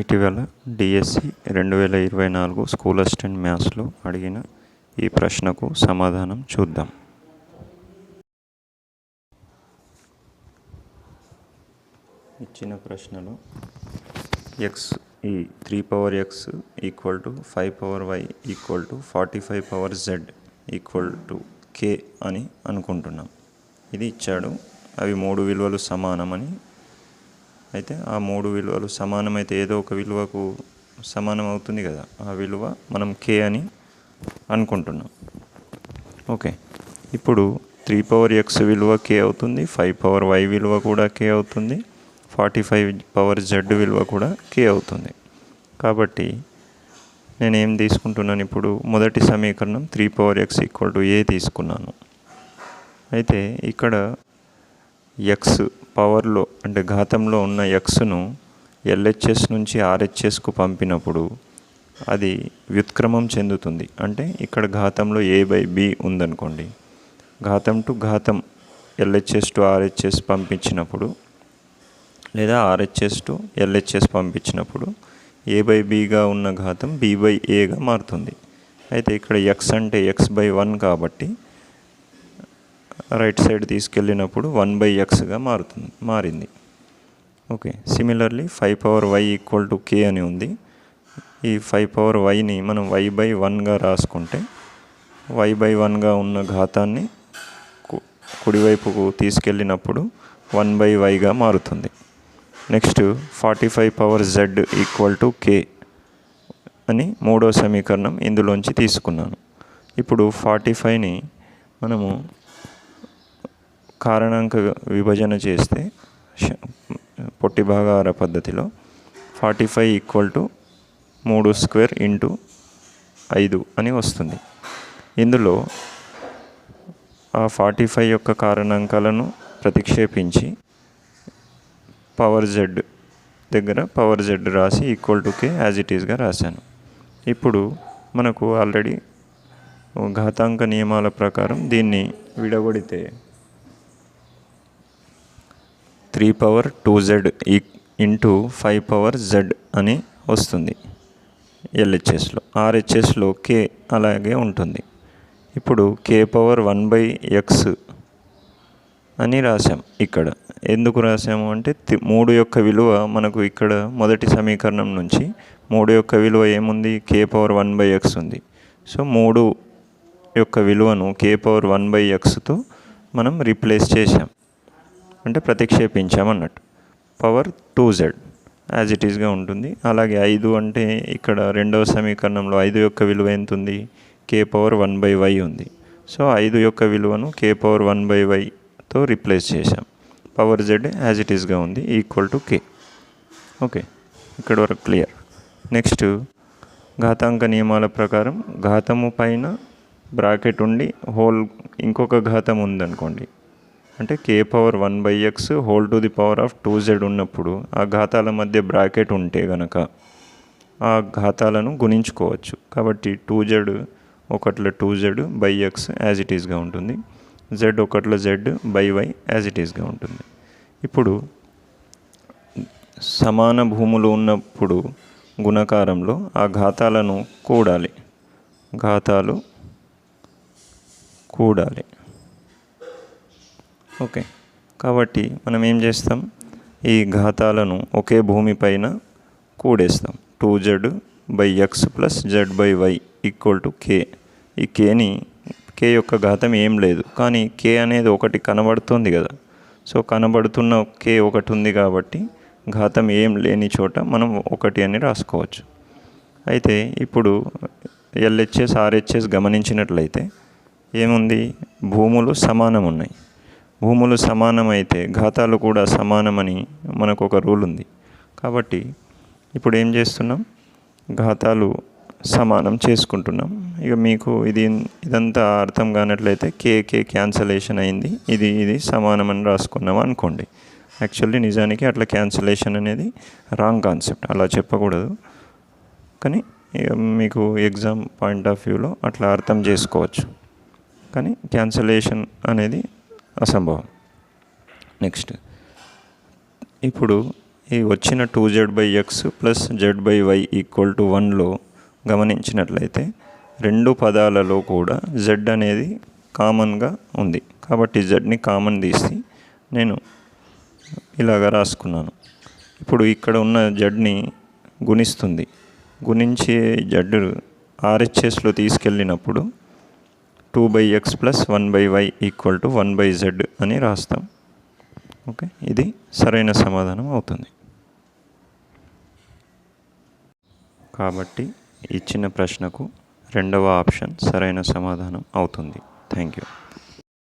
ఇటీవల DSC 2024 school assistant మ్యాథ్స్లో అడిగిన ఈ ప్రశ్నకు సమాధానం చూద్దాం. ఇచ్చిన ప్రశ్నలో ఎక్స్ ఈ 3 x equal to 5 y equal to 45 z equal to k అని అనుకుంటున్నాం. ఇది ఇచ్చాడు. అవి 3 విలువలు సమానమని. అయితే ఆ 3 విలువలు సమానమైతే ఏదో ఒక విలువకు సమానం అవుతుంది కదా, ఆ విలువ మనం k అని అనుకుంటున్నాం. ఓకే, ఇప్పుడు 3 x విలువ k అవుతుంది, 5 y విలువ కూడా k అవుతుంది, 45 z విలువ కూడా k అవుతుంది. కాబట్టి నేనేం తీసుకుంటున్నాను, ఇప్పుడు మొదటి సమీకరణం 3 x ఈక్వల్ టు a తీసుకున్నాను. అయితే ఇక్కడ ఎక్స్ పవర్లో అంటే ఘాతంలో ఉన్న ఎక్స్ను ఎల్హెచ్ఎస్ నుంచి ఆర్హెచ్ఎస్కు పంపినప్పుడు అది వ్యుత్క్రమం చెందుతుంది. అంటే ఇక్కడ ఘాతంలో a/b ఉందనుకోండి, ఘాతం టు ఘాతం ఎల్హెచ్ఎస్ టు ఆర్హెచ్ఎస్ పంపించినప్పుడు లేదా ఆర్హెచ్ఎస్ టు ఎల్హెచ్ఎస్ పంపించినప్పుడు a/bగా ఉన్న ఘాతం b/aగా మారుతుంది. అయితే ఇక్కడ x అంటే x/1 కాబట్టి రైట్ సైడ్ తీసుకెళ్ళినప్పుడు 1/xగా మారింది. Okay, similarly 5 y equal to k అని ఉంది. ఈ 5 yని మనం y/1గా రాసుకుంటే y/1గా ఉన్న ఘాతాన్ని కుడివైపుకు తీసుకెళ్ళినప్పుడు 1/yగా మారుతుంది. Next 45 z equal to k అని మూడో సమీకరణం ఇందులోంచి తీసుకున్నాను. ఇప్పుడు 45ని మనము కారణాంక విభజన చేస్తే పొట్టి భాగాహార పద్ధతిలో 45 ఈక్వల్ టు 3² ఇంటూ 5 అని వస్తుంది. ఇందులో ఆ 45 యొక్క కారణాంకాలను ప్రతిక్షేపించి పవర్ z దగ్గర పవర్ z రాసి equal to k as it ఈస్గా రాశాను. ఇప్పుడు మనకు ఆల్రెడీ ఘాతాంక నియమాల ప్రకారం దీన్ని విడగొడితే 3/2z ఇంటూ 5/z అని వస్తుంది ఎల్హెచ్ఎస్లో. ఆర్హెచ్ఎస్లో k అలాగే ఉంటుంది. ఇప్పుడు k/1/x అని రాసాం. ఇక్కడ ఎందుకు రాసాము అంటే 3 యొక్క విలువ మనకు ఇక్కడ మొదటి సమీకరణం నుంచి 3 యొక్క విలువ ఏముంది, k/1/x ఉంది. సో 3 యొక్క విలువను k/1/xతో మనం రీప్లేస్ చేసాం, అంటే ప్రతిక్షేపించామన్నట్టు. పవర్ 2z యాజ్ ఇట్ ఈస్గా ఉంటుంది. అలాగే 5 అంటే ఇక్కడ రెండవ సమీకరణంలో 5 యొక్క విలువ ఎంత ఉంది, k/1/y ఉంది. సో 5 యొక్క విలువను k/1/yతో రీప్లేస్ చేసాం. పవర్ z యాజ్ ఇట్ ఈస్గా ఉంది ఈక్వల్ టు k. ఓకే, ఇక్కడ వరకు క్లియర్. నెక్స్ట్ ఘాతాంక నియమాల ప్రకారం ఘాతము పైన బ్రాకెట్ ఉండి హోల్ ఇంకొక ఘాతం ఉందనుకోండి, అంటే k/1/x whole to the power of 2z ఉన్నప్పుడు ఆ ఘాతాల మధ్య బ్రాకెట్ ఉంటే గనక ఆ ఘాతాలను గుణించుకోవచ్చు. కాబట్టి 2z ఒకట్ల 2z/x యాజ్ ఇట్ ఈస్గా ఉంటుంది, z ఒకట్ల z/y యాజ్ ఇట్ ఈస్గా ఉంటుంది. ఇప్పుడు సమాన భూములు ఉన్నప్పుడు గుణకారంలో ఆ ఘాతాలను కూడాలి. ఓకే, కాబట్టి మనం ఏం చేస్తాం, ఈ ఘాతాలను ఒకే భూమి పైన కూడేస్తాం. 2z/x + z/y equal to k. ఈ k యొక్క ఘాతం ఏం లేదు, కానీ k అనేది ఒకటి కనబడుతుంది కదా. సో కనబడుతున్న k ఒకటి ఉంది కాబట్టి ఘాతం ఏం లేని చోట మనం 1 అని రాసుకోవచ్చు. అయితే ఇప్పుడు ఎల్హెచ్ఎస్ ఆర్హెచ్ఎస్ గమనించినట్లయితే ఏముంది, భూములు సమానం ఉన్నాయి. భూములు సమానమైతే ఘాతాలు కూడా సమానమని మనకు ఒక రూల్ ఉంది. కాబట్టి ఇప్పుడు ఏం చేస్తున్నాం, ఘాతాలు సమానం చేసుకుంటున్నాం. ఇక మీకు ఇదంతా అర్థం కానట్లయితే k క్యాన్సలేషన్ అయింది, ఇది సమానమని రాసుకున్నాం అనుకోండి. యాక్చువల్లీ నిజానికి అట్లా క్యాన్సలేషన్ అనేది రాంగ్ కాన్సెప్ట్, అలా చెప్పకూడదు. కానీ మీకు ఎగ్జామ్ పాయింట్ ఆఫ్ వ్యూలో అట్లా అర్థం చేసుకోవచ్చు, కానీ క్యాన్సలేషన్ అనేది అసంభవం. నెక్స్ట్ ఇప్పుడు ఈ వచ్చిన 2z/x plus z/y equal to 1లో గమనించినట్లయితే రెండు పదాలలో కూడా z అనేది కామన్గా ఉంది. కాబట్టి జెడ్ని కామన్ తీసి నేను ఇలాగా రాసుకున్నాను. ఇప్పుడు ఇక్కడ ఉన్న జెడ్ని గుణిస్తుంది. గుణించి జెడ్ ఆర్హెచ్ఎస్లో తీసుకెళ్ళినప్పుడు 2/x plus 1/y equal to 1/z అని రాస్తాం. ఓకే, ఇది సరైన సమాధానం అవుతుంది. కాబట్టి ఇచ్చిన ప్రశ్నకు రెండవ ఆప్షన్ సరైన సమాధానం అవుతుంది. Thank you.